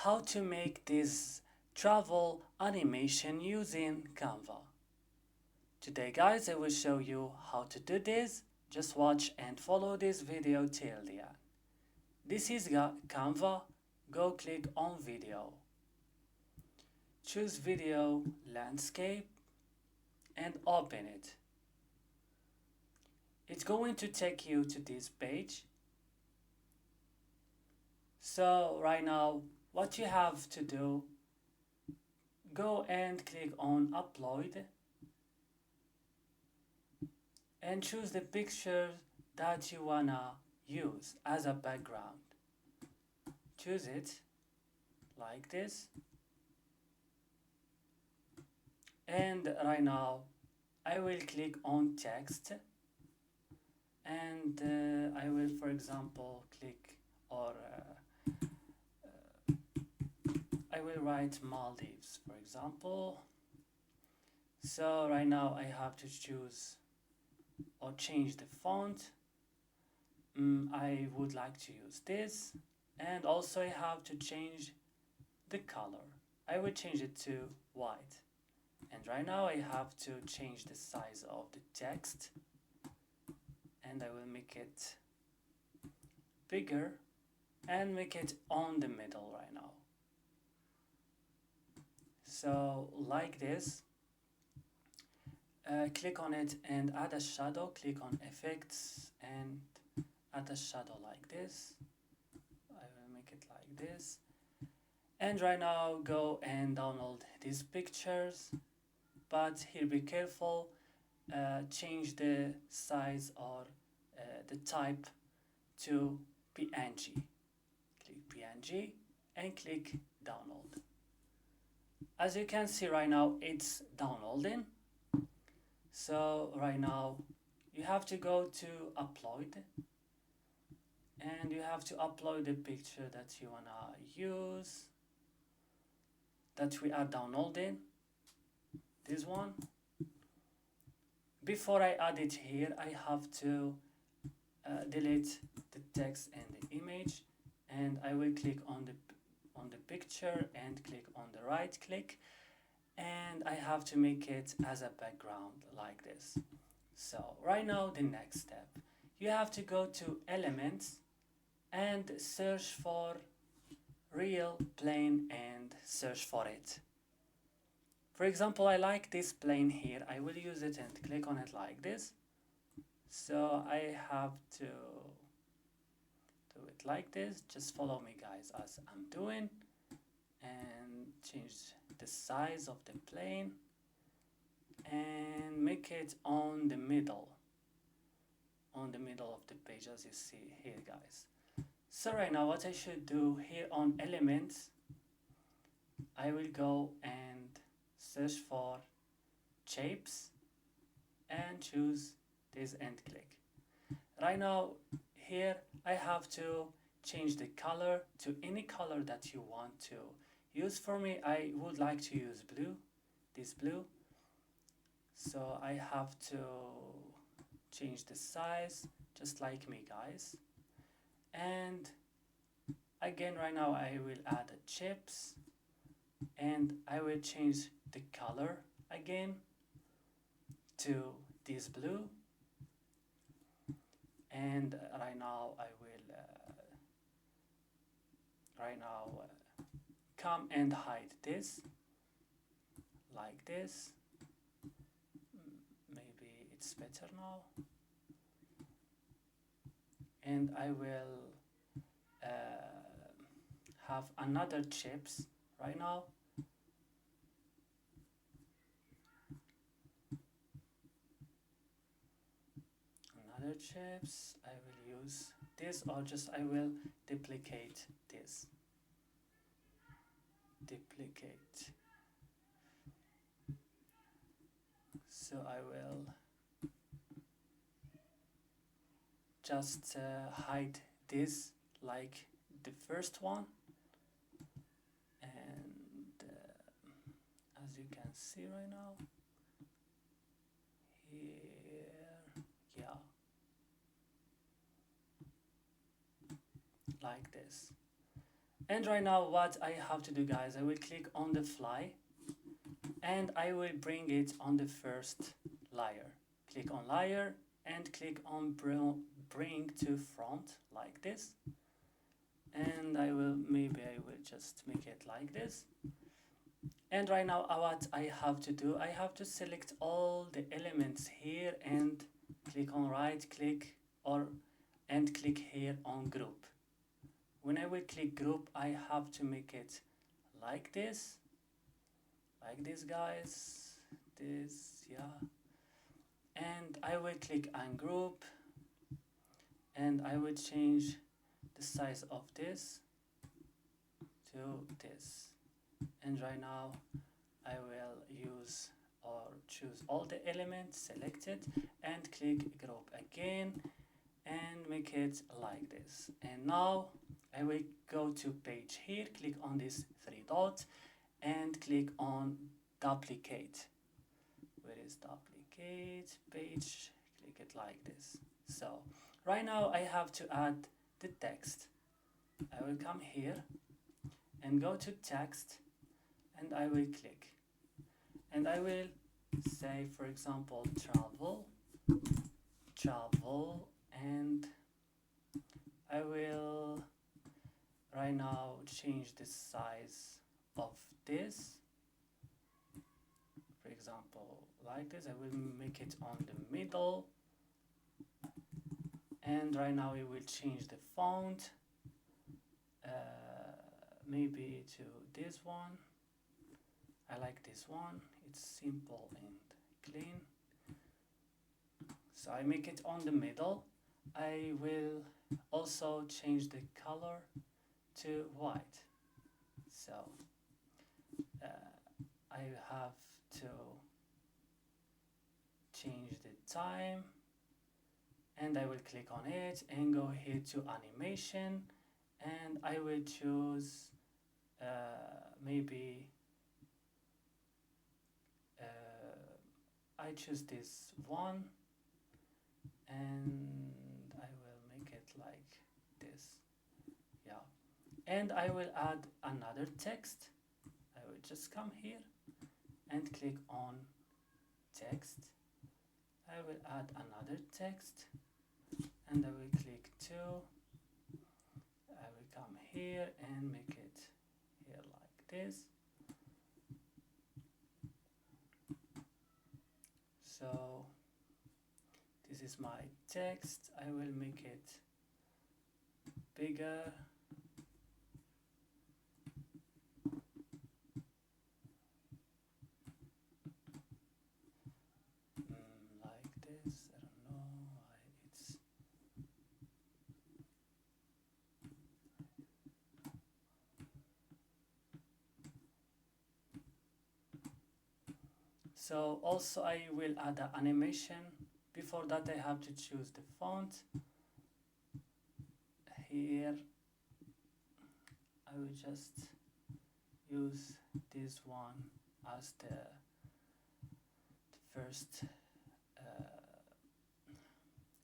how to make this travel animation using Canva. Today guys, I will show you how to do this. Just watch and follow this video till the end. This is Canva. Go click on video. Choose video landscape and open it. It's going to take you to this page. So right now what you have to do, go and click on upload and choose the picture that you wanna use as a background. Choose it like this, and right now I will click on text, and I will, for example, click or I will write Maldives, for example. So right now I have to choose or change the font. I would like to use this, and also I have to change the color. I will change it to white, and right now I have to change the size of the text, and I will make it bigger and make it on the middle right now. So like this, click on it and add a shadow. Click on effects and add a shadow like this. I will make it like this, and right now go and download these pictures, but here be careful, change the size or the type to PNG. Click PNG and click download. As you can see right now, it's downloading. So right now you have to go to upload, and you have to upload the picture that you wanna use, that we are downloading, this one. Before I add it here, I have to delete the text and the image, and I will click on the picture and click on the right click, and I have to make it as a background like this. So right now the next step, you have to go to elements and search for real plane and search for it. For example, I like this plane here. I will use it and click on it like this. So I have to do it like this. Just follow me guys as I'm doing, and change the size of the plane and make it on the middle of the page, as you see here guys. So right now what I should do here on elements, I will go and search for shapes and choose this and click. Right now here I have to change the color to any color that you want to use. For me, I would like to use blue, this blue. So I have to change the size, just like me guys. And again, right now I will add the chips, and I will change the color again to this blue. And right now I will come and hide this like this. Maybe it's better now. And I will have another chips right now. Another chips, I will use this, or just I will duplicate this. Duplicate. So I will just hide this like the first one, and as you can see right now here, yeah, like this. And right now what I have to do, guys, I will click on the fly and I will bring it on the first layer. Click on layer and click on bring to front like this. And I will just make it like this. And right now what I have to do, I have to select all the elements here and click on right click and click here on group. When I will click group, I have to make it like this, guys, this, yeah. And I will click on group and I will change the size of this to this. And right now I will use or choose all the elements, select it and click group again and make it like this. And now I will go to page here, click on this three dots and click on duplicate. Where is duplicate page? Click it like this. So right now I have to add the text. I will come here and go to text and I will click and I will say, for example, travel, and I will right now change the size of this, for example like this. I will make it on the middle, and right now it will change the font, maybe to this one. I like this one, it's simple and clean. So I make it on the middle. I will also change the color to white. So I have to change the time and I will click on it and go here to animation and I will choose maybe I choose this one and I will make it like this, yeah. And I will add another text. I will just come here and click on text. I will add another text and I will click 2. I will come here and make it here like this. So this is my text. I will make it bigger. Like this. I don't know why it's. So also I will add an animation. Before that I have to choose the font. Here I will just use this one as the first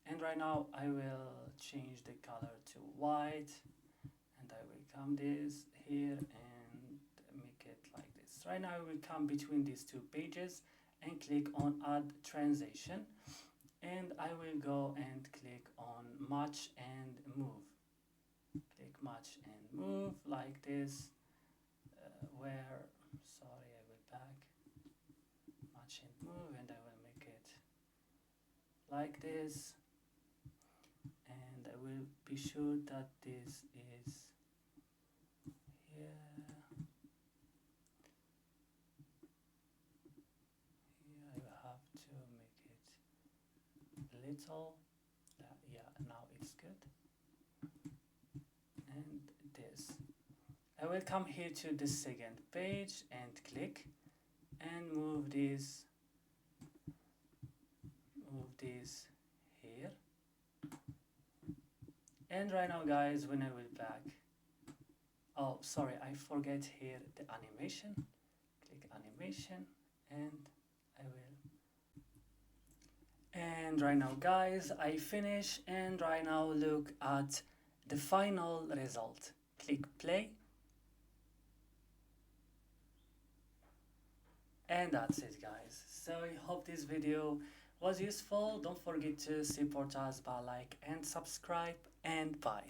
and right now I will change the color to white and I will come this here and make it like this. Right now I will come between these two pages and click on add transition and I will go and click on match and move. Click match and move like this, where, sorry, I will back, match and move, and I will make it like this, and I will be sure that this is here. Here I have to make it little, yeah, now it's good. And this. I will come here to the second page and click and move this here. And right now guys, when I will back, oh sorry, I forget here the animation. Click animation and I will. And right now guys, I finish and right now look at the final result. Click play And that's it, guys. So I hope this video was useful. Don't forget to support us by like and subscribe, and bye.